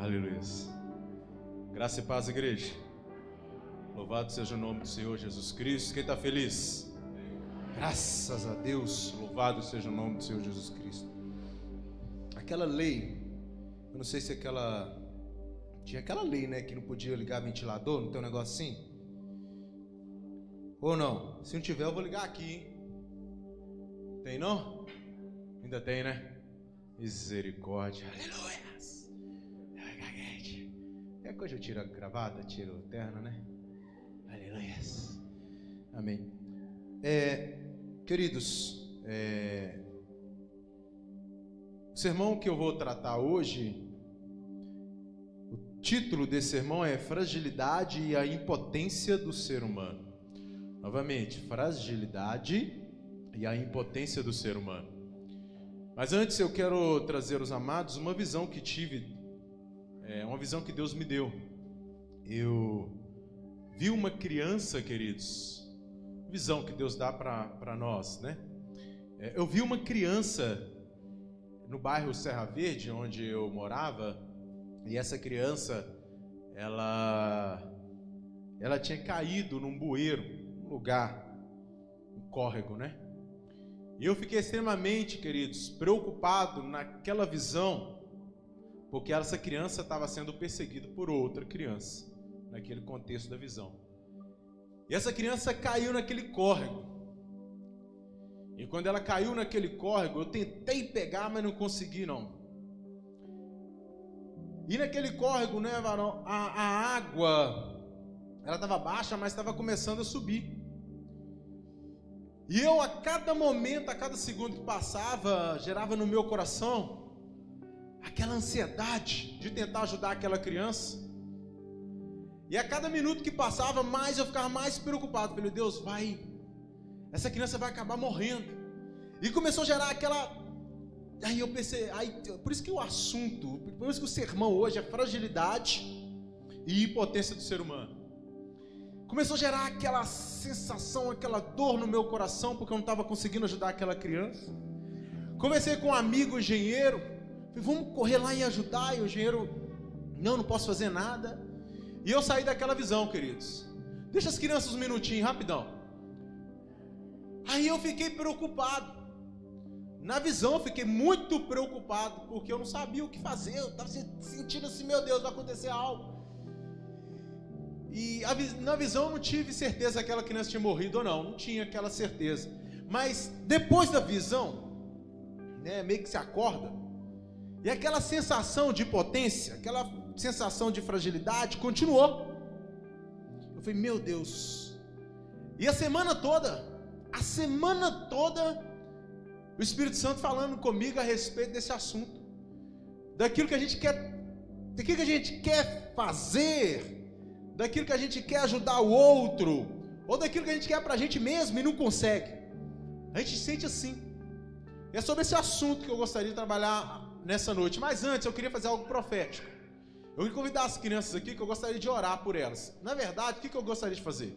Aleluia. Graça e paz, igreja. Louvado seja o nome do Senhor Jesus Cristo. Quem está feliz? Graças a Deus. Louvado seja o nome do Senhor Jesus Cristo. Aquela lei, eu não sei se tinha aquela lei, né, que não podia ligar ventilador, não tem um negócio assim? Ou não? Se não tiver, eu vou ligar aqui, hein? Tem não? Ainda tem, né? Misericórdia. Aleluia. Qualquer coisa eu tiro a gravata, tiro o terno, né? Aleluia. Amém. Queridos, o sermão que eu vou tratar hoje, o título desse sermão é Fragilidade e a Impotência do Ser Humano. Novamente, fragilidade e a impotência do ser humano. Mas antes eu quero trazer aos amados uma visão que tive, uma visão que Deus me deu. Eu vi uma criança, queridos, visão que Deus dá para nós, né? Eu vi uma criança no bairro Serra Verde, onde eu morava, e essa criança, ela tinha caído num bueiro, um lugar, um córrego, né? E eu fiquei extremamente, queridos, preocupado naquela visão, porque essa criança estava sendo perseguida por outra criança, naquele contexto da visão. E essa criança caiu naquele córrego. E quando ela caiu naquele córrego, eu tentei pegar, mas não consegui não. E naquele córrego, né, varão, a água, ela estava baixa, mas estava começando a subir. E eu, a cada momento, a cada segundo que passava, gerava no meu coração aquela ansiedade de tentar ajudar aquela criança. E a cada minuto que passava, mais eu ficava mais preocupado. Falei, Deus, essa criança vai acabar morrendo. E começou a gerar aquela... Aí eu pensei, por isso que o assunto, por isso que o sermão hoje é fragilidade e impotência do ser humano. Começou a gerar aquela sensação, aquela dor no meu coração, porque eu não estava conseguindo ajudar aquela criança. Conversei com um amigo engenheiro, falei, vamos correr lá e ajudar. E o engenheiro, não posso fazer nada. E eu saí daquela visão, queridos. Deixa as crianças um minutinho, rapidão. Aí eu fiquei preocupado. Na visão eu fiquei muito preocupado, porque eu não sabia o que fazer. Eu estava sentindo assim, meu Deus, vai acontecer algo. E na visão eu não tive certeza que aquela criança tinha morrido ou não tinha aquela certeza. Mas depois da visão, né, meio que se acorda, e aquela sensação de impotência, aquela sensação de fragilidade continuou. Eu falei, meu Deus. E a semana toda, o Espírito Santo falando comigo a respeito desse assunto, daquilo que a gente quer fazer, daquilo que a gente quer ajudar o outro, ou daquilo que a gente quer pra gente mesmo e não consegue. A gente sente assim. E é sobre esse assunto que eu gostaria de trabalhar nessa noite. Mas antes eu queria fazer algo profético. Eu queria convidar as crianças aqui, que eu gostaria de orar por elas. Na verdade, o que eu gostaria de fazer?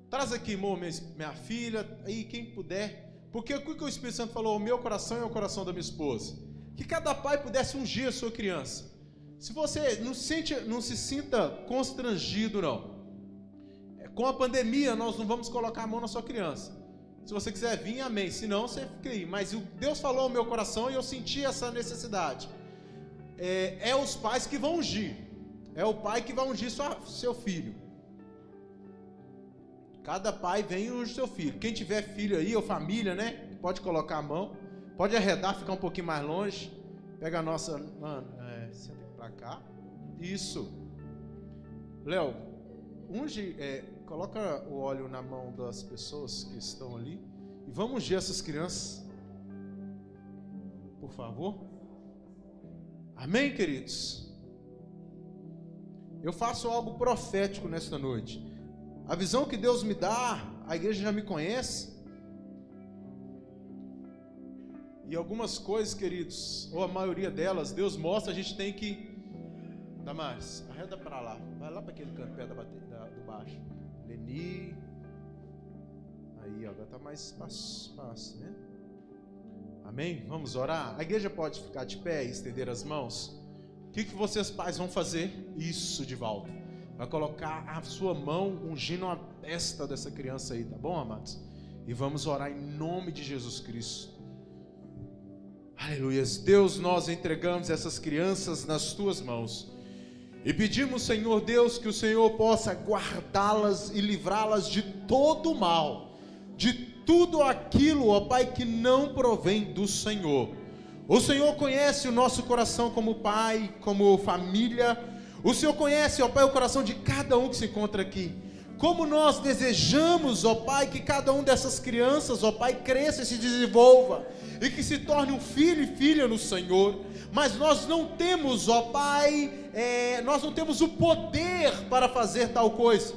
Traz aqui, irmão, minha filha, aí quem puder. Porque o que o Espírito Santo falou, o meu coração é o coração da minha esposa. Que cada pai pudesse ungir a sua criança. Se você não se sinta constrangido, não. Com a pandemia, nós não vamos colocar a mão na sua criança. Se você quiser vir, amém. Se não, você fica aí. Mas Deus falou ao meu coração e eu senti essa necessidade. É os pais que vão ungir. É o pai que vai ungir seu filho. Cada pai vem e unge seu filho. Quem tiver filho aí, ou família, né? Pode colocar a mão. Pode arredar, ficar um pouquinho mais longe. Pega a nossa... Senta pra cá. Isso. Léo, unge, coloca o óleo na mão das pessoas que estão ali e vamos ungir essas crianças, por favor. Amém, queridos? Eu faço algo profético nesta noite. A visão que Deus me dá, a igreja já me conhece. E algumas coisas, queridos, ou a maioria delas, Deus mostra, a gente tem que... Damares, arreda para lá. Vai lá para aquele canto perto do baixo. Leni. Aí, agora está mais espaço, né? Amém? Vamos orar? A igreja pode ficar de pé e estender as mãos? que vocês pais vão fazer? Isso, Divaldo. Vai colocar a sua mão ungindo a testa dessa criança aí, tá bom, amados? E vamos orar em nome de Jesus Cristo. Aleluia. Deus, nós entregamos essas crianças nas tuas mãos. E pedimos, Senhor Deus, que o Senhor possa guardá-las e livrá-las de todo o mal, de tudo aquilo, ó Pai, que não provém do Senhor. O Senhor conhece o nosso coração como pai, como família. O Senhor conhece, ó Pai, o coração de cada um que se encontra aqui. Como nós desejamos, ó Pai, que cada um dessas crianças, ó Pai, cresça e se desenvolva, e que se torne um filho e filha no Senhor. Mas nós não temos, ó Pai, nós não temos o poder para fazer tal coisa.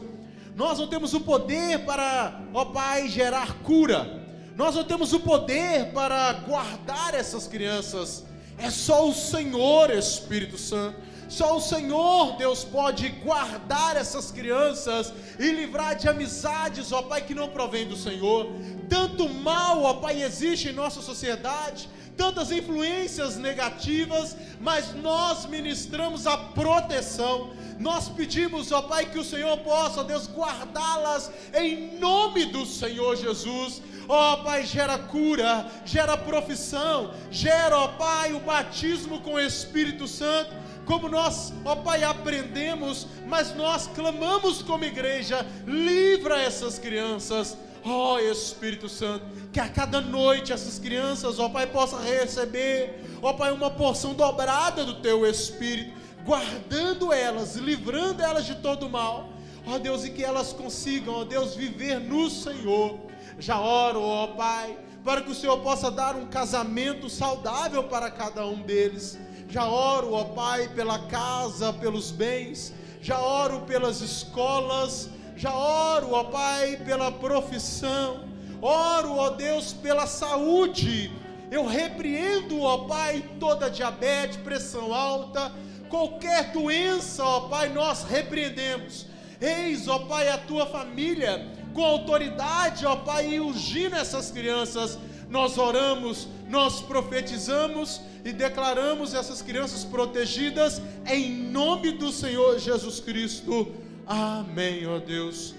Nós não temos o poder para, ó Pai, gerar cura. Nós não temos o poder para guardar essas crianças. É só o Senhor, Espírito Santo. Só o Senhor, Deus, pode guardar essas crianças e livrar de amizades, ó Pai, que não provém do Senhor. Tanto mal, ó Pai, existe em nossa sociedade, tantas influências negativas, mas nós ministramos a proteção. Nós pedimos, ó Pai, que o Senhor possa, ó Deus, guardá-las em nome do Senhor Jesus. Ó Pai, gera cura, gera profissão, gera, ó Pai, o batismo com o Espírito Santo. Como nós, ó Pai, aprendemos, mas nós clamamos como igreja, livra essas crianças, ó Espírito Santo, que a cada noite essas crianças, ó Pai, possam receber, ó Pai, uma porção dobrada do Teu Espírito, guardando elas, livrando elas de todo mal, ó Deus, e que elas consigam, ó Deus, viver no Senhor. Já oro, ó Pai, para que o Senhor possa dar um casamento saudável para cada um deles. Já oro, ó Pai, pela casa, pelos bens. Já oro pelas escolas. Já oro, ó Pai, pela profissão. Oro, ó Deus, pela saúde. Eu repreendo, ó Pai, toda diabetes, pressão alta, qualquer doença, ó Pai, nós repreendemos. Eis, ó Pai, a Tua família com autoridade, ó Pai, e ungindo essas crianças. Nós oramos, nós profetizamos e declaramos essas crianças protegidas em nome do Senhor Jesus Cristo. Amém, ó Deus.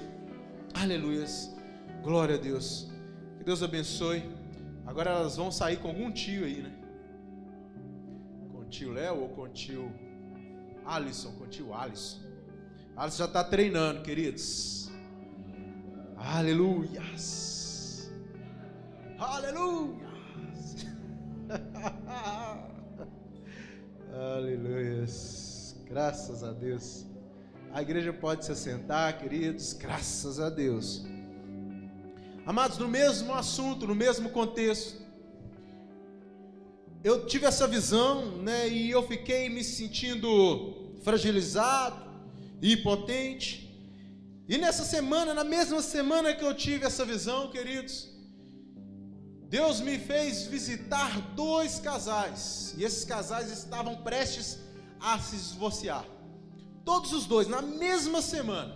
Aleluias. Glória a Deus. Que Deus abençoe. Agora elas vão sair com algum tio aí, né? Com o tio Léo ou com o tio Alisson? Com o tio Alisson. Alisson já está treinando, queridos. Aleluias. Aleluias. Aleluias. Graças a Deus. A igreja pode se assentar, queridos. Graças a Deus. Amados, no mesmo assunto, no mesmo contexto, eu tive essa visão, né? E eu fiquei me sentindo fragilizado e impotente. E nessa semana, na mesma semana que eu tive essa visão, queridos, Deus me fez visitar 2 casais. E esses casais estavam prestes a se divorciar. Todos os 2, na mesma semana.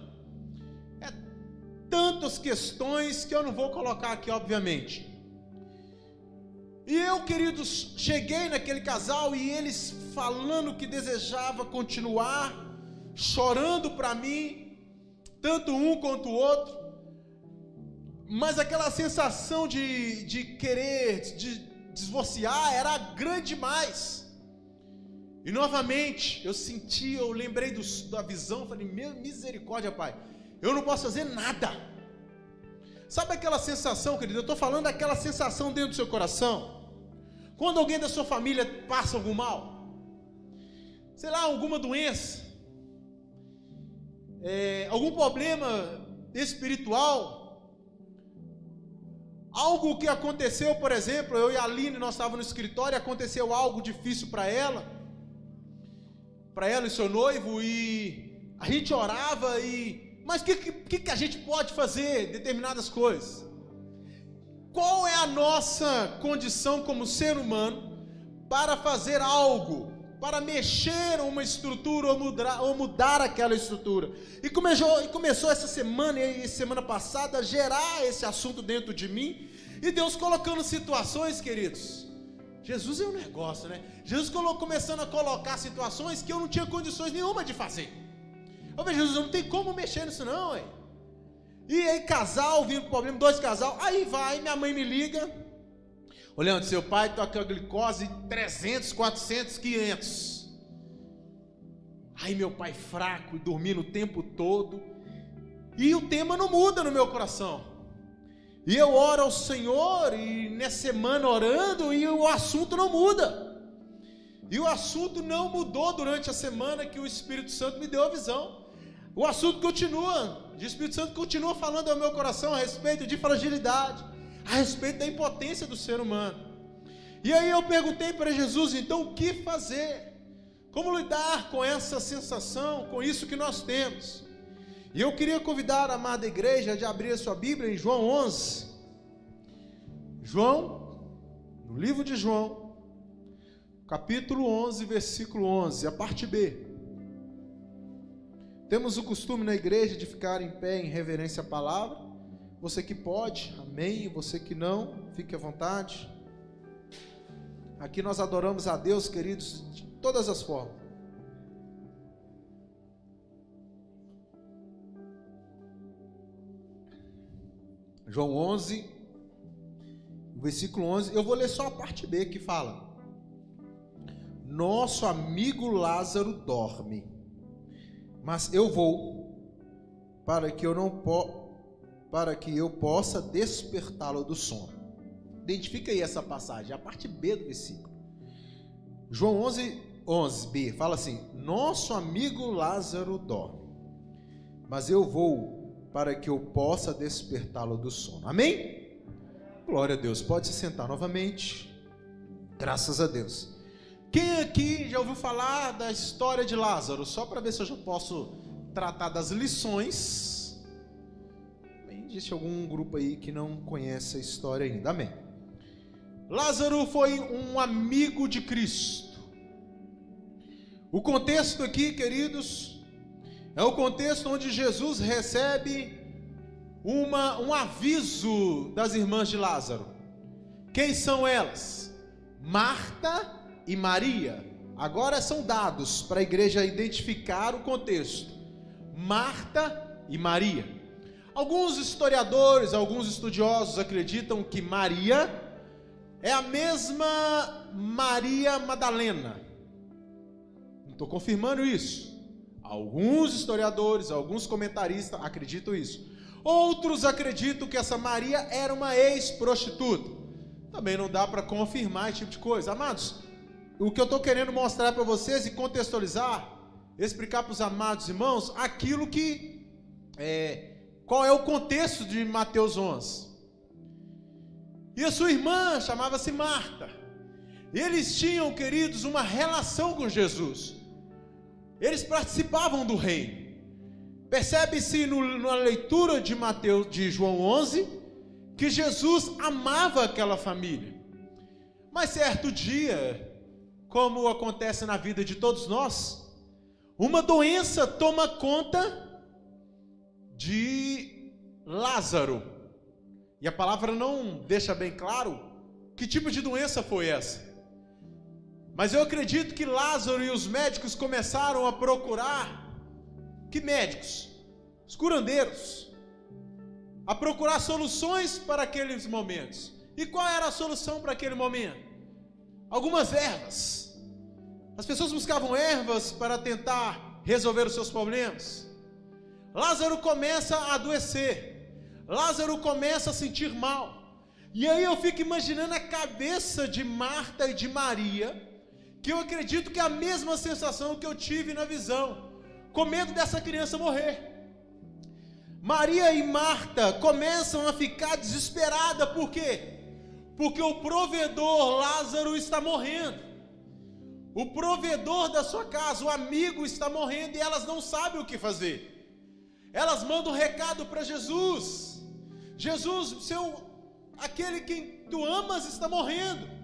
É tantas questões que eu não vou colocar aqui, obviamente. E eu, queridos, cheguei naquele casal e eles falando que desejava continuar, chorando para mim, tanto um quanto o outro, mas aquela sensação de querer divorciar era grande demais. E novamente eu lembrei da visão, falei, meu misericórdia, Pai, eu não posso fazer nada. Sabe aquela sensação, querido? Eu estou falando daquela sensação dentro do seu coração, quando alguém da sua família passa algum mal, sei lá, alguma doença, algum problema espiritual, algo que aconteceu, por exemplo, eu e a Aline, nós estávamos no escritório, aconteceu algo difícil para ela e seu noivo, e a gente orava, mas o que a gente pode fazer? Determinadas coisas. Qual é a nossa condição como ser humano para fazer algo, para mexer uma estrutura ou mudar aquela estrutura? E começou essa semana e semana passada a gerar esse assunto dentro de mim, e Deus colocando situações, queridos, Jesus é um negócio, né? Jesus começando a colocar situações que eu não tinha condições nenhuma de fazer. Eu falei, Jesus, não tem como mexer nisso não, hein? E aí casal, vindo problema, 2 casal, aí vai, minha mãe me liga, olhando, seu pai está com a glicose 300, 400, 500. Aí meu pai fraco, dormindo o tempo todo, e o tema não muda no meu coração. E eu oro ao Senhor, e nessa semana orando, e o assunto não muda. E o assunto não mudou durante a semana que o Espírito Santo me deu a visão. O assunto continua, o Espírito Santo continua falando ao meu coração a respeito de fragilidade, a respeito da impotência do ser humano. E aí eu perguntei para Jesus, então o que fazer? Como lidar com essa sensação, com isso que nós temos? E eu queria convidar a amada igreja de abrir a sua Bíblia em João 11. João, no livro de João, capítulo 11, versículo 11, a parte B. Temos o costume na igreja de ficar em pé em reverência à palavra. Você que pode, amém. Você que não, fique à vontade. Aqui nós adoramos a Deus, queridos, de todas as formas. João 11, versículo 11, eu vou ler só a parte B que fala: nosso amigo Lázaro dorme, mas eu vou para que eu possa despertá-lo do sono. Identifica aí essa passagem, a parte B do versículo. João 11b, fala assim: nosso amigo Lázaro dorme, mas eu vou para que eu possa despertá-lo do sono. Amém? Glória a Deus. Pode se sentar novamente. Graças a Deus. Quem aqui já ouviu falar da história de Lázaro? Só para ver se eu já posso tratar das lições. Existe algum grupo aí que não conhece a história ainda. Amém. Lázaro foi um amigo de Cristo. O contexto aqui, queridos, é o contexto onde Jesus recebe um aviso das irmãs de Lázaro. Quem são elas? Marta e Maria. Agora são dados para a igreja identificar o contexto. Marta e Maria. Alguns historiadores, alguns estudiosos acreditam que Maria é a mesma Maria Madalena. Não estou confirmando isso. Alguns historiadores, alguns comentaristas acreditam isso. Outros acreditam que essa Maria era uma ex-prostituta. Também não dá para confirmar esse tipo de coisa. Amados, o que eu estou querendo mostrar para vocês e contextualizar, explicar para os amados irmãos, aquilo que qual é o contexto de Mateus 11. E a sua irmã chamava-se Marta. Eles tinham, queridos, uma relação com Jesus. Eles participavam do reino. Percebe-se na leitura de João 11 que Jesus amava aquela família. Mas certo dia, como acontece na vida de todos nós, uma doença toma conta de Lázaro. E a palavra não deixa bem claro que tipo de doença foi essa. Mas eu acredito que Lázaro e os médicos começaram a procurar, que médicos? Os curandeiros, a procurar soluções para aqueles momentos. E qual era a solução para aquele momento? Algumas ervas. As pessoas buscavam ervas para tentar resolver os seus problemas. Lázaro começa a adoecer, Lázaro começa a sentir mal. E aí eu fico imaginando a cabeça de Marta e de Maria, que eu acredito que é a mesma sensação que eu tive na visão, com medo dessa criança morrer. Maria e Marta começam a ficar desesperadas, por quê? Porque o provedor Lázaro está morrendo. O provedor da sua casa, o amigo, está morrendo e elas não sabem o que fazer. Elas mandam um recado para Jesus: Jesus, aquele quem tu amas está morrendo.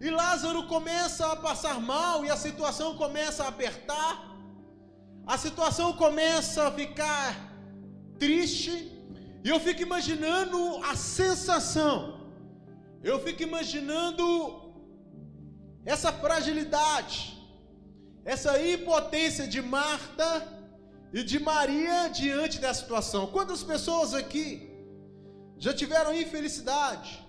E Lázaro começa a passar mal e a situação começa a apertar. A situação começa a ficar triste. E eu fico imaginando a sensação. eu fico imaginando essa fragilidade, essa impotência de Marta e de Maria diante da situação. Quantas pessoas aqui já tiveram infelicidade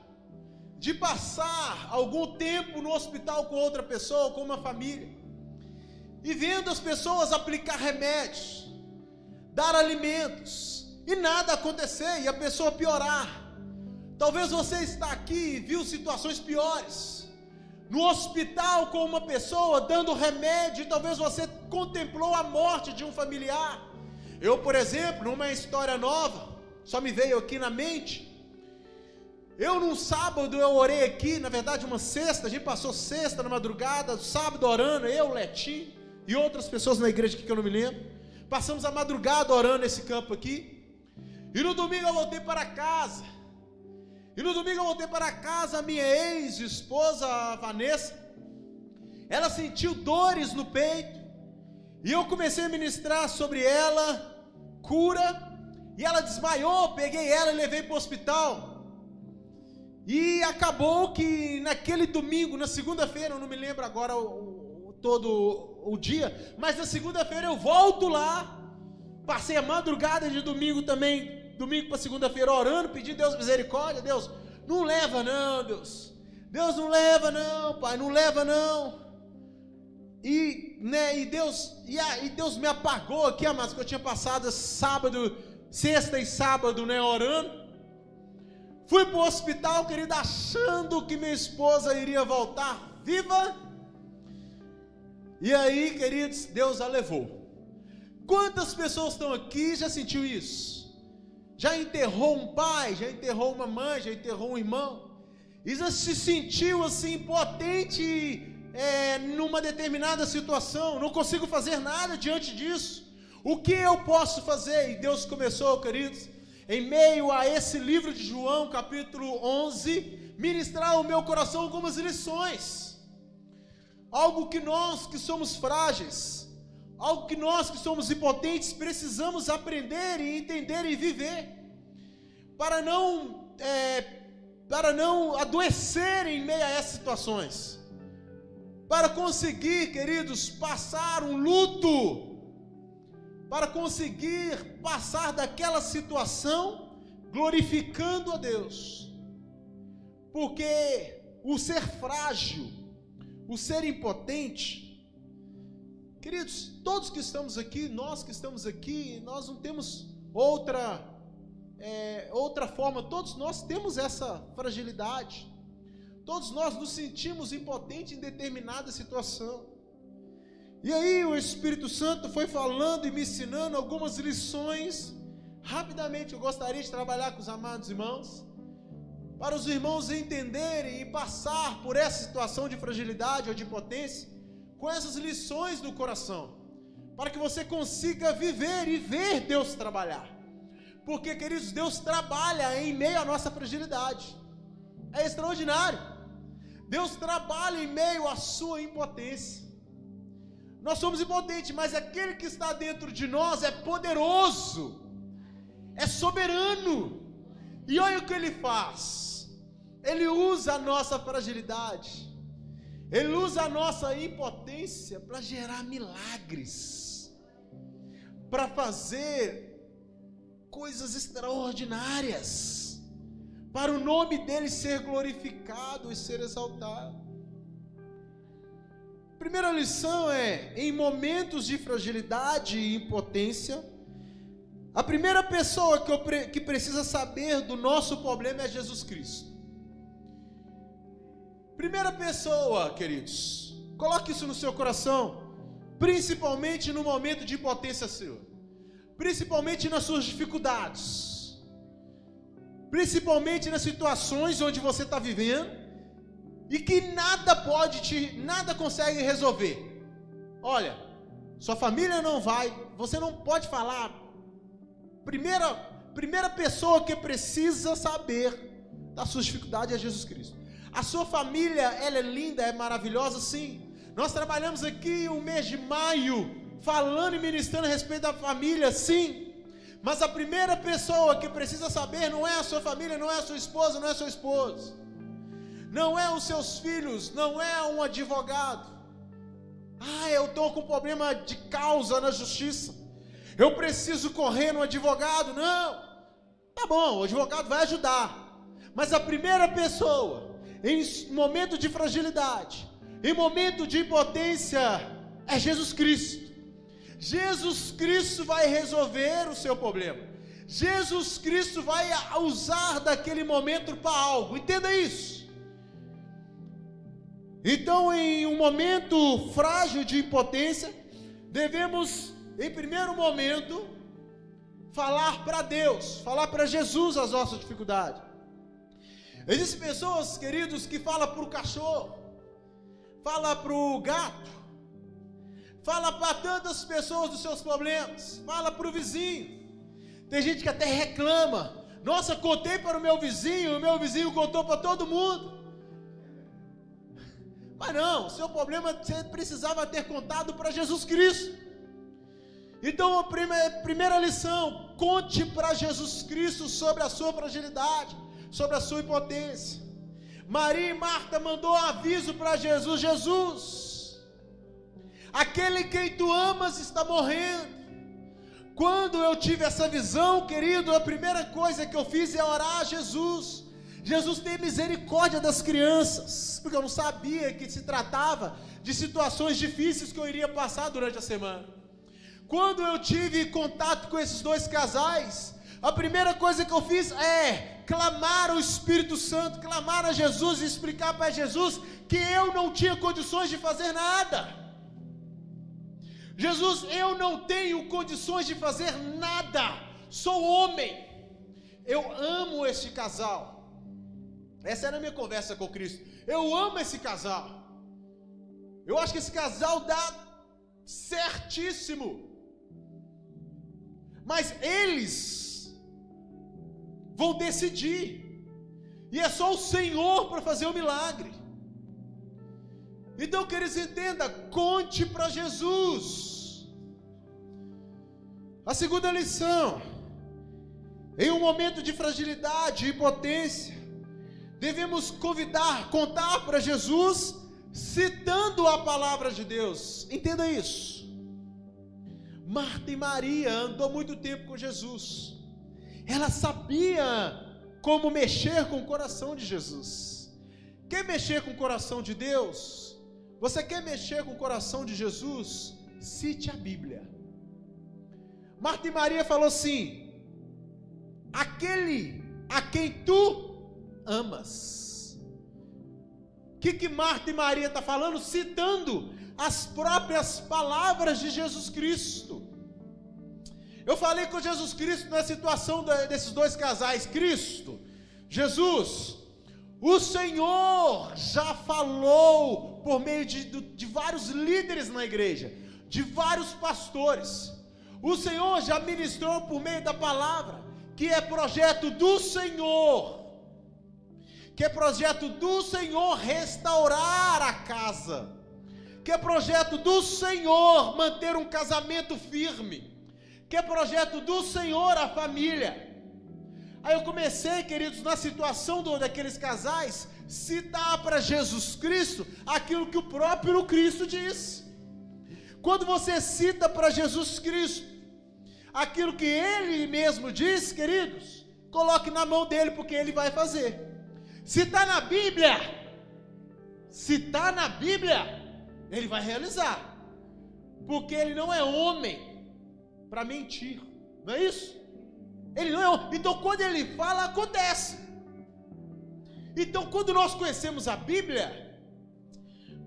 de passar algum tempo no hospital com outra pessoa, com uma família, e vendo as pessoas aplicar remédios, dar alimentos, e nada acontecer, e a pessoa piorar? Talvez você está aqui e viu situações piores, no hospital com uma pessoa dando remédio, e talvez você contemplou a morte de um familiar. Eu, por exemplo, numa história nova, só me veio aqui na mente, eu num sábado eu orei aqui, na verdade uma sexta, a gente passou sexta na madrugada, sábado orando, eu, Letinho e outras pessoas na igreja aqui que eu não me lembro, passamos a madrugada orando nesse campo aqui, e no domingo eu voltei para casa, a minha ex-esposa, a Vanessa, ela sentiu dores no peito, e eu comecei a ministrar sobre ela, cura, e ela desmaiou, peguei ela e levei para o hospital, e acabou que naquele domingo, na segunda-feira, eu não me lembro agora todo o dia, mas na segunda-feira eu volto lá, passei a madrugada de domingo também, domingo para segunda-feira orando, pedindo a Deus misericórdia. Deus, não leva não, Deus não leva não, Pai, não leva não, e Deus me apagou aqui, amados, que eu tinha passado sexta e sábado, orando. Fui para o hospital, querida, achando que minha esposa iria voltar viva, e aí, queridos, Deus a levou. Quantas pessoas estão aqui e já sentiu isso? Já enterrou um pai, já enterrou uma mãe, já enterrou um irmão, e já se sentiu assim, impotente numa determinada situação, não consigo fazer nada diante disso, o que eu posso fazer? E Deus começou, queridos, em meio a esse livro de João, capítulo 11, ministrar ao meu coração algumas lições, algo que nós que somos frágeis, algo que nós que somos impotentes precisamos aprender e entender e viver, para não adoecer em meio a essas situações, para conseguir, queridos, passar um luto, para conseguir passar daquela situação glorificando a Deus, porque o ser frágil, o ser impotente, queridos, todos que estamos aqui, nós não temos outra forma, todos nós temos essa fragilidade, todos nós nos sentimos impotentes em determinada situação. E aí o Espírito Santo foi falando e me ensinando algumas lições. Rapidamente eu gostaria de trabalhar com os amados irmãos, para os irmãos entenderem e passar por essa situação de fragilidade ou de impotência, com essas lições do coração, para que você consiga viver e ver Deus trabalhar. Porque, queridos, Deus trabalha em meio à nossa fragilidade, é extraordinário. Deus trabalha em meio à sua impotência. Nós somos impotentes, mas aquele que está dentro de nós é poderoso, é soberano, e olha o que Ele faz, Ele usa a nossa fragilidade, Ele usa a nossa impotência para gerar milagres, para fazer coisas extraordinárias, para o nome dEle ser glorificado e ser exaltado. Primeira lição é, em momentos de fragilidade e impotência, a primeira pessoa que precisa saber do nosso problema é Jesus Cristo. Primeira pessoa, queridos, coloque isso no seu coração, principalmente no momento de impotência sua, principalmente nas suas dificuldades, principalmente nas situações onde você está vivendo, e que nada consegue resolver. Olha, sua família não vai, você não pode falar. Primeira pessoa que precisa saber das suas dificuldades é Jesus Cristo. A sua família, ela é linda, é maravilhosa, sim. Nós trabalhamos aqui o mês de maio, falando e ministrando a respeito da família, sim. Mas a primeira pessoa que precisa saber não é a sua família, não é a sua esposa, não é seu esposo. não é os seus filhos, não é um advogado. Eu estou com problema de causa na justiça, eu preciso correr no advogado. Não, tá bom, o advogado vai ajudar, mas a primeira pessoa, em momento de fragilidade, em momento de impotência, é Jesus Cristo. Jesus Cristo vai resolver o seu problema. Jesus Cristo vai usar daquele momento para algo. Entenda isso. Então, em um momento frágil de impotência, devemos, em primeiro momento, falar para Deus, falar para Jesus as nossas dificuldades. Existem pessoas, queridos, que falam para o cachorro, falam para o gato, fala para tantas pessoas dos seus problemas, fala para o vizinho. Tem gente que até reclama: nossa, contei para o meu vizinho contou para todo mundo. Mas não, o seu problema você precisava ter contado para Jesus Cristo. Então, a primeira lição: conte para Jesus Cristo sobre a sua fragilidade, sobre a sua impotência. Maria e Marta mandou um aviso para Jesus: Jesus, aquele quem tu amas está morrendo. Quando eu tive essa visão, querido, a primeira coisa que eu fiz é orar a Jesus. Jesus, tem misericórdia das crianças, porque eu não sabia que se tratava de situações difíceis que eu iria passar durante a semana. Quando eu tive contato com esses dois casais, a primeira coisa que eu fiz é clamar ao Espírito Santo, clamar a Jesus e explicar para Jesus que eu não tinha condições de fazer nada. Jesus, eu não tenho condições de fazer nada, sou homem, eu amo este casal. Essa era a minha conversa com Cristo. Eu amo esse casal, eu acho que esse casal dá certíssimo, mas eles vão decidir, e é só o Senhor para fazer o milagre. Então, queridos, entenda, conte para Jesus. A segunda lição: em um momento de fragilidade e impotência, devemos contar para Jesus, citando a palavra de Deus. Entenda isso. Marta e Maria andou muito tempo com Jesus. Ela sabia como mexer com o coração de Jesus. Quer mexer com o coração de Deus? Você quer mexer com o coração de Jesus? Cite a Bíblia. Marta e Maria falou assim: aquele a quem tu amas. O que Marta e Maria está falando? Citando as próprias palavras de Jesus Cristo. Eu falei com Jesus Cristo na situação desses dois casais. Cristo, Jesus, o Senhor já falou por meio de vários líderes na igreja, de vários pastores. O Senhor já ministrou por meio da palavra, que é projeto do Senhor, restaurar a casa, que é projeto do Senhor manter um casamento firme, que é projeto do Senhor a família. Aí eu comecei, queridos, na situação daqueles casais, citar para Jesus Cristo aquilo que o próprio Cristo disse. Quando você cita para Jesus Cristo aquilo que Ele mesmo disse, queridos, coloque na mão dele, porque Ele vai fazer. Se está na Bíblia, Ele vai realizar, porque Ele não é homem para mentir, não é isso? Ele não é homem. Então quando Ele fala, acontece. Então quando nós conhecemos a Bíblia,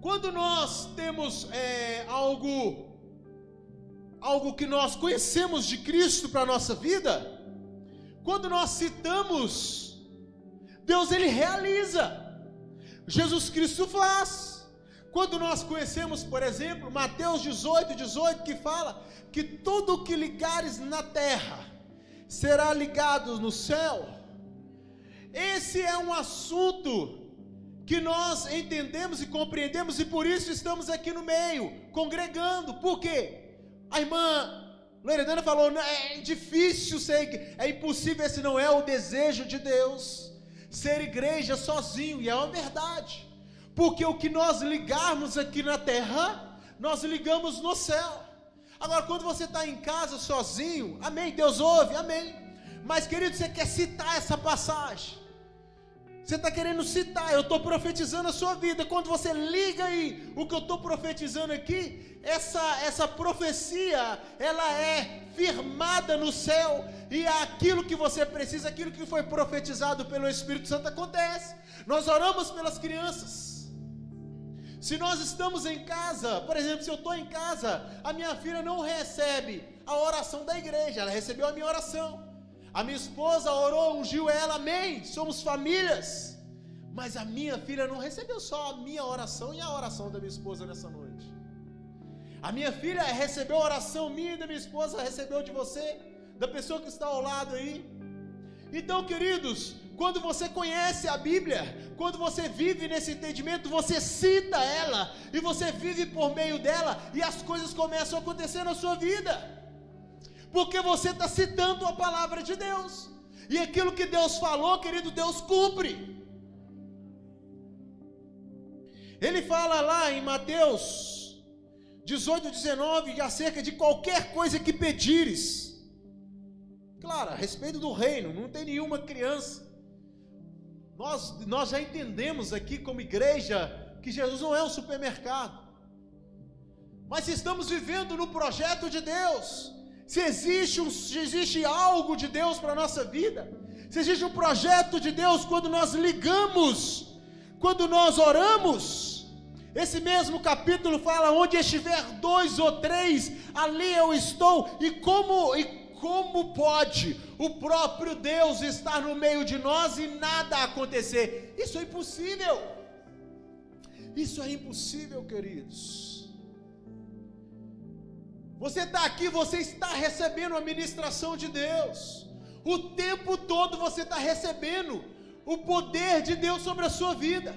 quando nós temos algo que nós conhecemos de Cristo para a nossa vida, quando nós citamos, Deus Ele realiza, Jesus Cristo faz. Quando nós conhecemos, por exemplo, Mateus 18, que fala que tudo o que ligares na terra será ligado no céu. Esse é um assunto que nós entendemos e compreendemos, e por isso estamos aqui no meio, congregando. Por quê? A irmã Loredana falou, é difícil, é impossível, esse não é o desejo de Deus. ser igreja sozinho, e é uma verdade, porque o que nós ligarmos aqui na terra, nós ligamos no céu. Agora, quando você está em casa sozinho, amém, Deus ouve, amém, mas querido, você quer citar essa passagem, você está querendo citar, eu estou profetizando a sua vida. Quando você liga aí o que eu estou profetizando aqui, essa profecia, ela é firmada no céu, e aquilo que você precisa, aquilo que foi profetizado pelo Espírito Santo acontece. Nós oramos pelas crianças. Se nós estamos em casa, por exemplo, se eu estou em casa, a minha filha não recebe a oração da igreja, ela recebeu a minha oração. A minha esposa orou, ungiu ela, amém, somos famílias. Mas a minha filha não recebeu só a minha oração e a oração da minha esposa nessa noite. A minha filha recebeu a oração minha e da minha esposa, recebeu de você, da pessoa que está ao lado aí. Então, queridos, quando você conhece a Bíblia, quando você vive nesse entendimento, você cita ela, e você vive por meio dela, e as coisas começam a acontecer na sua vida. Porque você está citando a palavra de Deus, e aquilo que Deus falou, querido, Deus cumpre. Ele fala lá em Mateus 18, 19, acerca de qualquer coisa que pedires. Claro, a respeito do reino, não tem nenhuma criança. Nós já entendemos aqui como igreja, que Jesus não é um supermercado. Mas se estamos vivendo no projeto de Deus, se existe algo de Deus para a nossa vida, se existe um projeto de Deus, quando nós ligamos, quando nós oramos, esse mesmo capítulo fala, onde estiver 2 ou 3, ali eu estou. E como pode o próprio Deus estar no meio de nós e nada acontecer? Isso é impossível. Isso é impossível, queridos. Você está aqui, você está recebendo a ministração de Deus. O tempo todo você está recebendo o poder de Deus sobre a sua vida,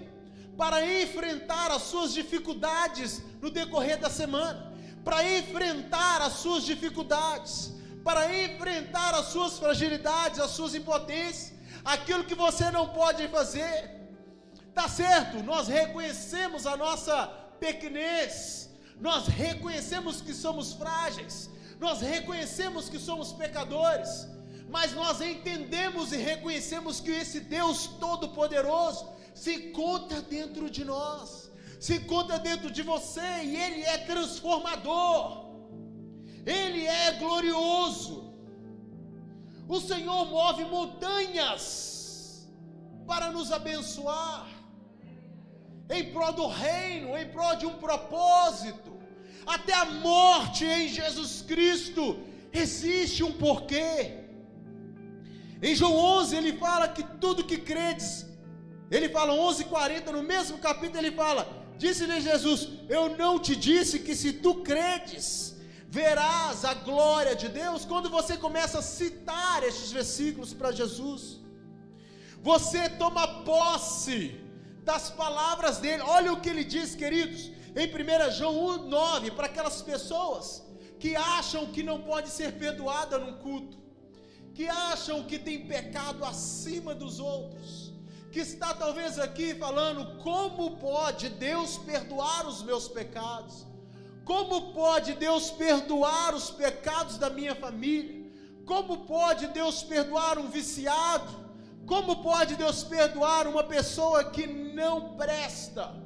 para enfrentar as suas dificuldades no decorrer da semana, para enfrentar as suas dificuldades, para enfrentar as suas fragilidades, as suas impotências, aquilo que você não pode fazer. Tá certo, nós reconhecemos a nossa pequenez, nós reconhecemos que somos frágeis, nós reconhecemos que somos pecadores, mas nós entendemos e reconhecemos que esse Deus Todo-Poderoso se encontra dentro de nós, se encontra dentro de você, e Ele é transformador, Ele é glorioso. O Senhor move montanhas para nos abençoar, em prol do reino, em prol de um propósito. Até a morte em Jesus Cristo existe um porquê. Em João 11 ele fala que tudo que credes, ele fala 11:40, no mesmo capítulo ele fala, disse-lhe Jesus, eu não te disse que se tu credes, verás a glória de Deus? Quando você começa a citar estes versículos para Jesus, você toma posse das palavras dele. Olha o que ele diz, queridos, em 1 João 1:9, para aquelas pessoas que acham que não pode ser perdoada num culto, que acham que tem pecado acima dos outros, que está talvez aqui falando, como pode Deus perdoar os meus pecados? Como pode Deus perdoar os pecados da minha família? Como pode Deus perdoar um viciado? Como pode Deus perdoar uma pessoa que não presta?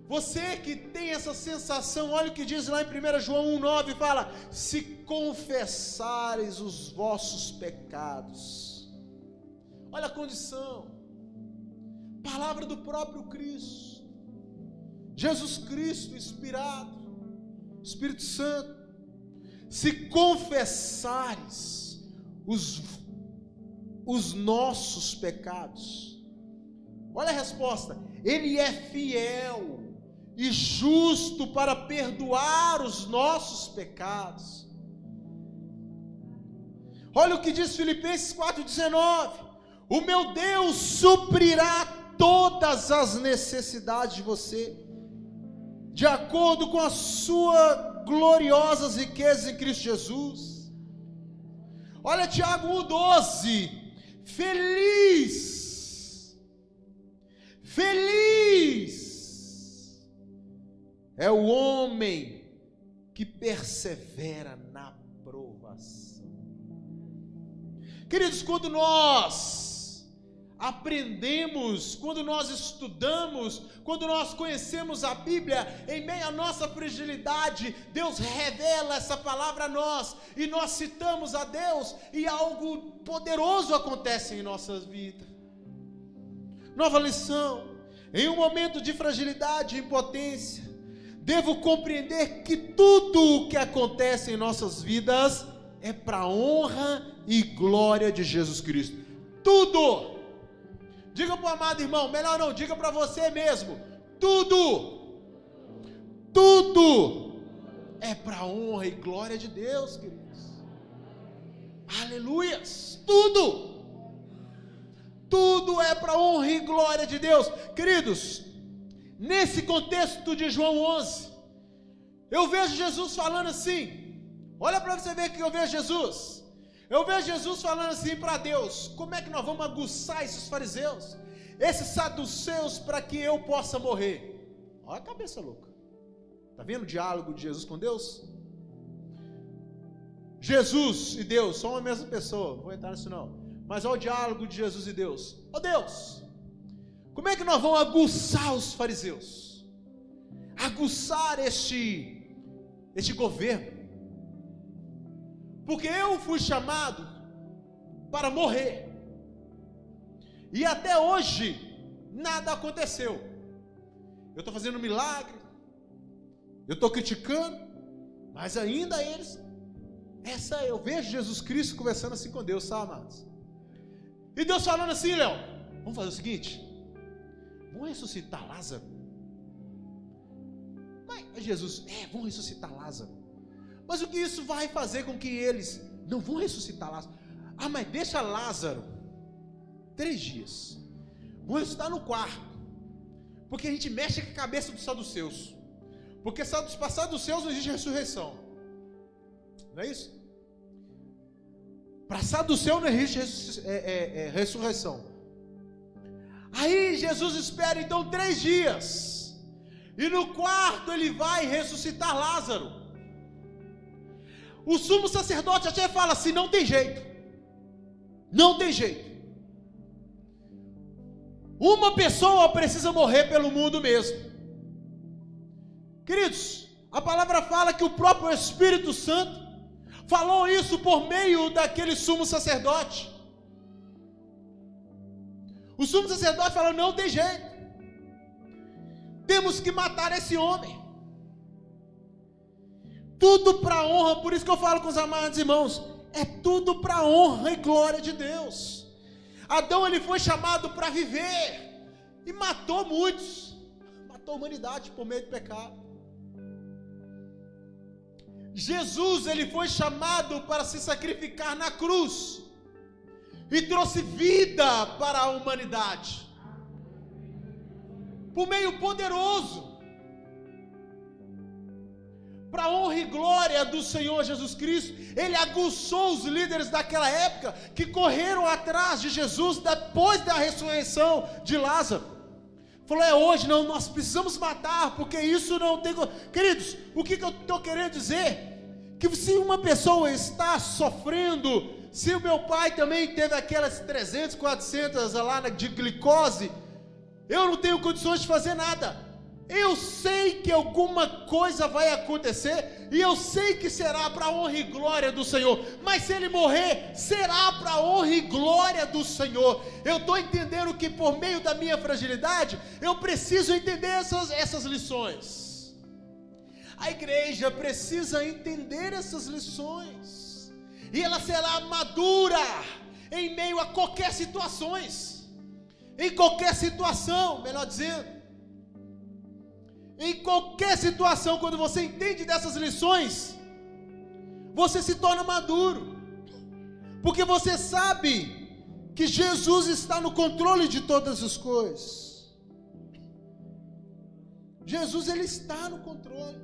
Você que tem essa sensação, olha o que diz lá em 1 João 1:9, fala, se confessares os vossos pecados. Olha a condição, palavra do próprio Cristo, Jesus Cristo inspirado, Espírito Santo, se confessares os nossos pecados, olha a resposta, Ele é fiel e justo para perdoar os nossos pecados. Olha o que diz Filipenses 4:19, o meu Deus suprirá todas as necessidades de você, de acordo com a sua gloriosas riquezas em Cristo Jesus. Olha Tiago 1:12, feliz Feliz é o homem que persevera na provação. Queridos, quando nós aprendemos, quando nós estudamos, quando nós conhecemos a Bíblia, em meio à nossa fragilidade, Deus revela essa palavra a nós, e nós citamos a Deus, e algo poderoso acontece em nossas vidas. Nova lição: em um momento de fragilidade e impotência, devo compreender que tudo o que acontece em nossas vidas é para a honra e glória de Jesus Cristo. Tudo! Diga para o amado irmão, melhor não, diga para você mesmo: tudo é para a honra e glória de Deus, queridos. Aleluias! Tudo é para a honra e glória de Deus. Queridos, nesse contexto de João 11, eu vejo Jesus falando assim, olha para você ver que eu vejo Jesus. Eu vejo Jesus falando assim para Deus: como é que nós vamos aguçar esses fariseus, esses saduceus, para que eu possa morrer? Olha a cabeça louca. Está vendo o diálogo de Jesus com Deus? Jesus e Deus são a mesma pessoa, não vou entrar nisso não. Mas olha o diálogo de Jesus e Deus. Ó Deus, como é que nós vamos aguçar os fariseus? Aguçar este governo? Porque eu fui chamado para morrer, e até hoje nada aconteceu. Eu estou fazendo milagre, eu estou criticando, mas ainda eles, eu vejo Jesus Cristo conversando assim com Deus, sabe, amados? E Deus falando assim: Léo, vamos fazer o seguinte, vamos ressuscitar Lázaro. Mas Jesus, vamos ressuscitar Lázaro. Mas o que isso vai fazer com que eles não vão ressuscitar Lázaro? Mas deixa Lázaro 3 dias. Vamos ressuscitar no quarto. Porque a gente mexe com a cabeça dos saduceus. Porque para saduceus não existe ressurreição. Não é isso? Para saduceu não existe ressurreição. Aí Jesus espera então 3 dias. E no quarto ele vai ressuscitar Lázaro. O sumo sacerdote até fala assim: não tem jeito. Não tem jeito. Uma pessoa precisa morrer pelo mundo mesmo. Queridos, a palavra fala que o próprio Espírito Santo falou isso por meio daquele sumo sacerdote. O sumo sacerdote falou: não tem jeito, temos que matar esse homem. Tudo para honra, por isso que eu falo com os amados irmãos, é tudo para honra e glória de Deus. Adão, ele foi chamado para viver, e matou muitos, matou a humanidade por meio do pecado. Jesus, ele foi chamado para se sacrificar na cruz, e trouxe vida para a humanidade, por meio poderoso, para a honra e glória do Senhor Jesus Cristo. Ele aguçou os líderes daquela época, que correram atrás de Jesus, depois da ressurreição de Lázaro. Falou: hoje não, nós precisamos matar, porque isso não tem... Queridos, o que eu estou querendo dizer? Que se uma pessoa está sofrendo, se o meu pai também teve aquelas 300, 400 lá de glicose, eu não tenho condições de fazer nada. Eu sei que alguma coisa vai acontecer, e eu sei que será para a honra e glória do Senhor, mas se ele morrer, será para a honra e glória do Senhor. Eu estou entendendo que por meio da minha fragilidade, eu preciso entender essas lições. A igreja precisa entender essas lições, e ela será madura em meio a qualquer situações, em qualquer situação, melhor dizendo. Em qualquer situação, quando você entende dessas lições, você se torna maduro, porque você sabe que Jesus está no controle de todas as coisas. Jesus, ele está no controle.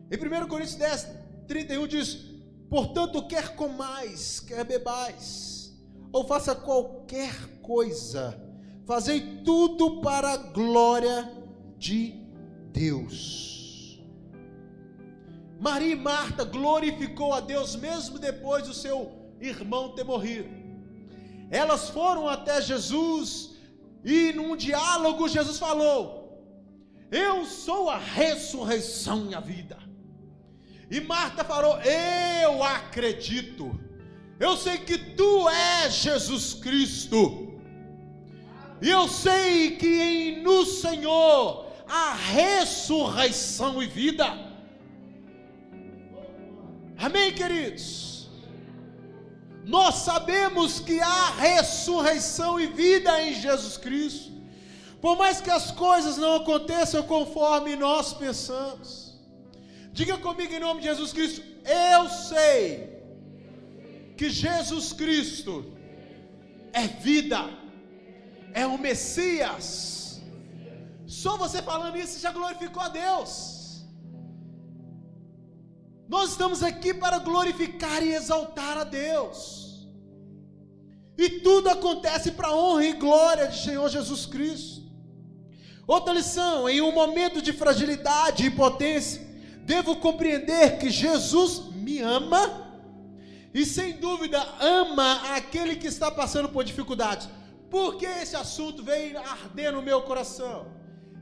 Em 1 Coríntios 10, 31 diz: portanto, quer comais, quer bebais, ou faça qualquer coisa, fazei tudo para a glória de Deus. Maria e Marta glorificou a Deus mesmo depois do seu irmão ter morrido. Elas foram até Jesus e num diálogo Jesus falou: eu sou a ressurreição e a vida. E Marta falou: eu acredito, eu sei que tu és Jesus Cristo, e eu sei que no Senhor há ressurreição e vida. Amém, queridos? Nós sabemos que há ressurreição e vida em Jesus Cristo, por mais que as coisas não aconteçam conforme nós pensamos. Diga comigo em nome de Jesus Cristo: eu sei que Jesus Cristo é vida, é o Messias. Só você falando isso já glorificou a Deus. Nós estamos aqui para glorificar e exaltar a Deus, e tudo acontece para a honra e glória de Senhor Jesus Cristo. Outra lição: em um momento de fragilidade e impotência, devo compreender que Jesus me ama, e sem dúvida ama aquele que está passando por dificuldades. Por que esse assunto veio arder no meu coração?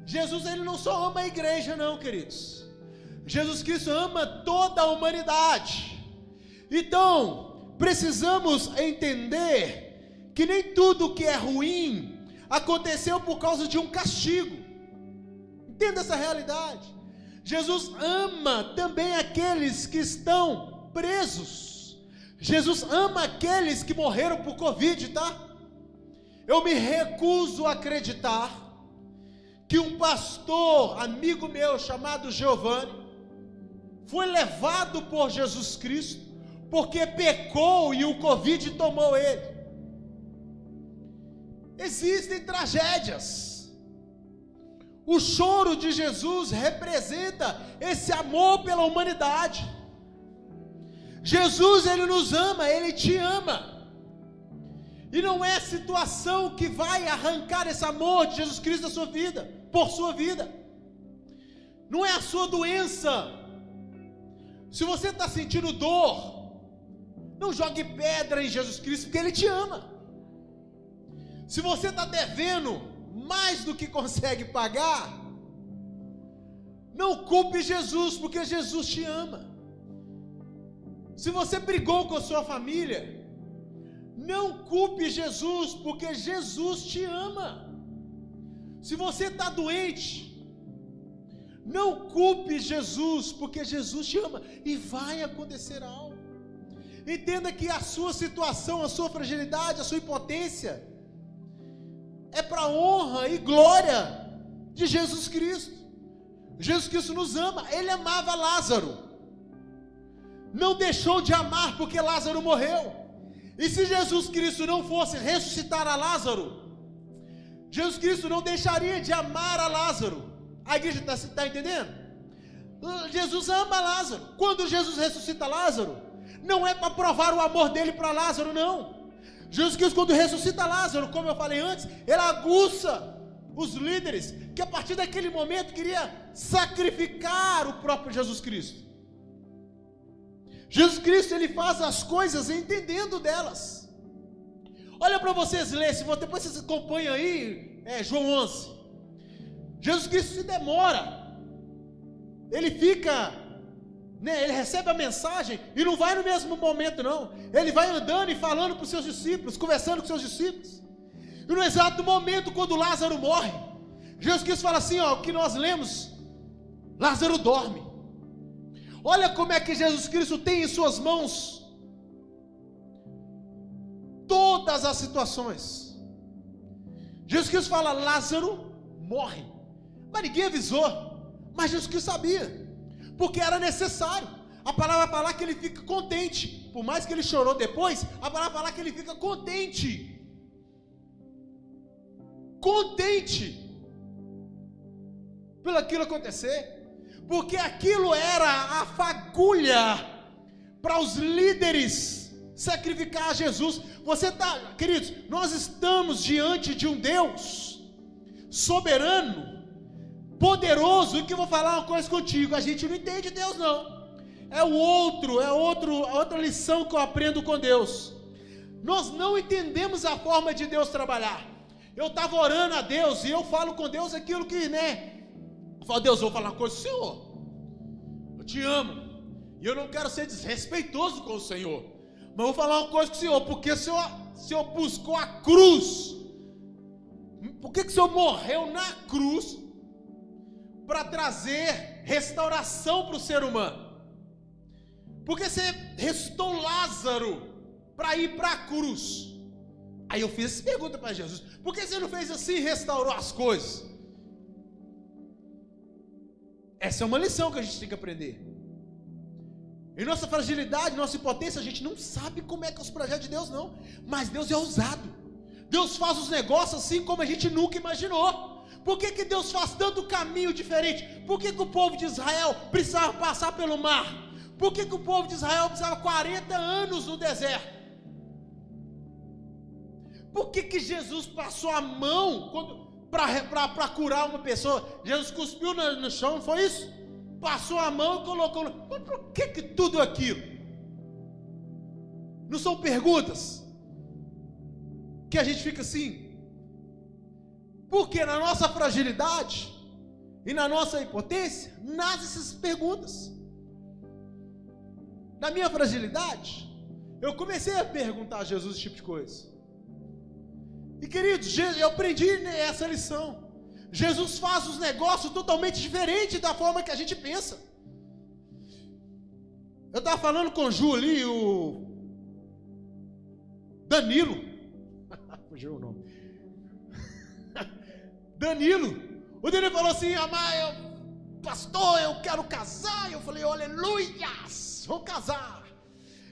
Jesus, ele não só ama a igreja não, queridos. Jesus Cristo ama toda a humanidade. Então, precisamos entender que nem tudo que é ruim aconteceu por causa de um castigo. Entenda essa realidade. Jesus ama também aqueles que estão presos. Jesus ama aqueles que morreram por Covid, tá? Eu me recuso a acreditar que um pastor, amigo meu, chamado Giovanni, foi levado por Jesus Cristo, porque pecou e o Covid tomou ele. Existem tragédias. O choro de Jesus representa esse amor pela humanidade. Jesus, ele nos ama, ele te ama. E não é situação que vai arrancar esse amor de Jesus Cristo da sua vida, por sua vida. Não é a sua doença. Se você está sentindo dor, não jogue pedra em Jesus Cristo, porque ele te ama. Se você está devendo mais do que consegue pagar, não culpe Jesus, porque Jesus te ama. Se você brigou com a sua família, não culpe Jesus, porque Jesus te ama. Se você está doente, não culpe Jesus, porque Jesus te ama, e vai acontecer algo. Entenda que a sua situação, a sua fragilidade, a sua impotência é para a honra e glória de Jesus Cristo. Jesus Cristo nos ama. Ele amava Lázaro, não deixou de amar porque Lázaro morreu. E se Jesus Cristo não fosse ressuscitar a Lázaro, Jesus Cristo não deixaria de amar a Lázaro. A igreja está entendendo? Jesus ama Lázaro. Quando Jesus ressuscita Lázaro, não é para provar o amor dele para Lázaro, não. Jesus Cristo, quando ressuscita Lázaro, como eu falei antes, ele aguça os líderes que a partir daquele momento queria sacrificar o próprio Jesus Cristo. Jesus Cristo, ele faz as coisas entendendo delas. Olha para vocês lerem, depois vocês acompanham aí, João 11. Jesus Cristo se demora, ele fica, ele recebe a mensagem e não vai no mesmo momento não, ele vai andando e falando para os seus discípulos, conversando com seus discípulos, e no exato momento quando Lázaro morre, Jesus Cristo fala assim, o que nós lemos, Lázaro dorme. Olha como é que Jesus Cristo tem em suas mãos todas as situações. Jesus Cristo fala, Lázaro morre, mas ninguém avisou, mas Jesus Cristo sabia, porque era necessário. A palavra vai falar que ele fica contente, por mais que ele chorou depois, a palavra vai falar que ele fica contente, pelo aquilo acontecer, porque aquilo era a fagulha para os líderes sacrificar Jesus. Queridos, nós estamos diante de um Deus soberano, poderoso. E que eu vou falar uma coisa contigo: a gente não entende Deus, não. É outra lição que eu aprendo com Deus. Nós não entendemos a forma de Deus trabalhar. Eu estava orando a Deus e eu falo com Deus aquilo que, eu falo: Deus, eu vou falar uma coisa com o Senhor. Eu te amo. E eu não quero ser desrespeitoso com o Senhor. Mas eu vou falar uma coisa com o Senhor. Porque o Senhor buscou a cruz. Por que o Senhor morreu na cruz? Para trazer restauração para o ser humano. Porque você restou Lázaro para ir para a cruz. Aí eu fiz essa pergunta para Jesus: por que você não fez assim e restaurou as coisas? Essa é uma lição que a gente tem que aprender. Em nossa fragilidade, nossa impotência, a gente não sabe como é que é os projetos de Deus, não. Mas Deus é ousado. Deus faz os negócios assim como a gente nunca imaginou. Por que Deus faz tanto caminho diferente? Por que o povo de Israel precisava passar pelo mar? Por que o povo de Israel precisava 40 anos no deserto? Por que Jesus passou a mão para curar uma pessoa? Jesus cuspiu no chão, não foi isso? Passou a mão e colocou. Mas por que tudo aquilo? Não são perguntas que a gente fica assim? Porque na nossa fragilidade e na nossa impotência nascem essas perguntas. Na minha fragilidade, eu comecei a perguntar a Jesus esse tipo de coisa. E queridos, eu aprendi essa lição. Jesus faz os negócios totalmente diferentes da forma que a gente pensa. Eu estava falando com o Ju ali, o Danilo. Fugiu o nome. Danilo. O Danilo falou assim: pastor, eu quero casar. Eu falei: aleluias, vou casar.